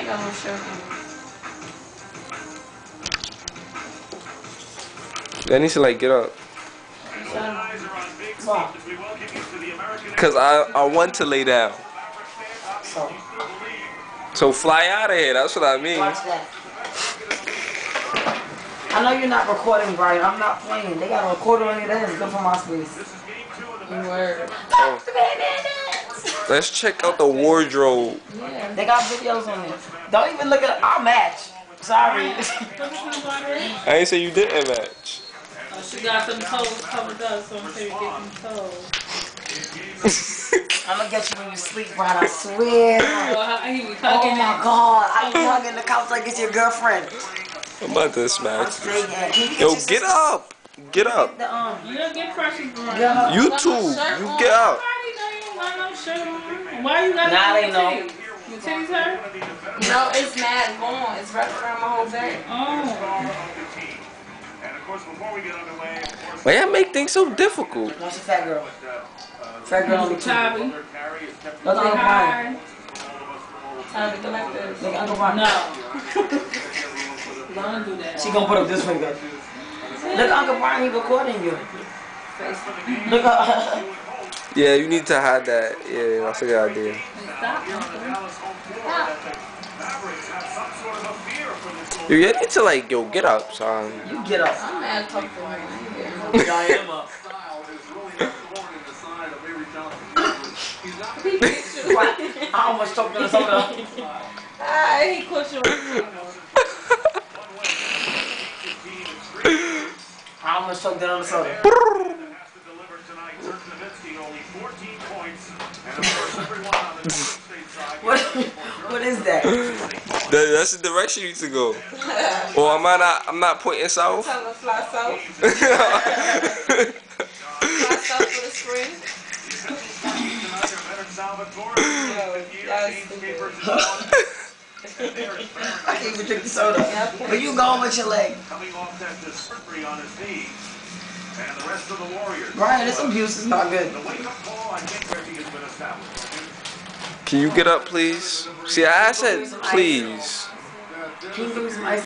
got no shirt on. I need to like get up. Why? Cause I want to lay down. So fly out of here. That's what I mean. Watch that. I know you're not recording, Brian. I'm not playing. They got a recorder on your head. It's good for my space. Word. Oh. Let's check out the wardrobe. Yeah. They got videos on there. Don't even look at our match. Sorry. I ain't say you didn't match. Oh, she got them toes covered up, so I'm sure you get them toes. I'm gonna get you when you sleep, Brian. I swear. Oh my God. I be hugging the couch like it's your girlfriend. I'm about to smack you. Yo, get up. Get up. You don't get pressure, Brian. You too. You get up. Why you got nah, they know. Your titties hurt? No, it's mad long. It's wrapped around my whole back. Oh. Why y'all make things so difficult? What's a fat girl? Fat girl on the Tabby. Look Uncle Brian. Time to go like this. Look Uncle Brian. No. Don't do that. She gonna put up this finger. Look Uncle Brian, he recording you. Look Yeah, you need to hide that. Yeah, that's a good idea. Stop. You need to like, yo, get up, son. You get up. I'm mad comfortable. I am up. I almost choked on the soda. He pushed you. I almost choked down on the soda. What is that? That's the direction you need to go. Or I'm not pointing south. Tell them to fly south. Fly south for the spring. I can't even drink the soda. But you going with your leg. Brian, this abuse is not good. Can you get up, please? See, I said please. Can you give me some ice?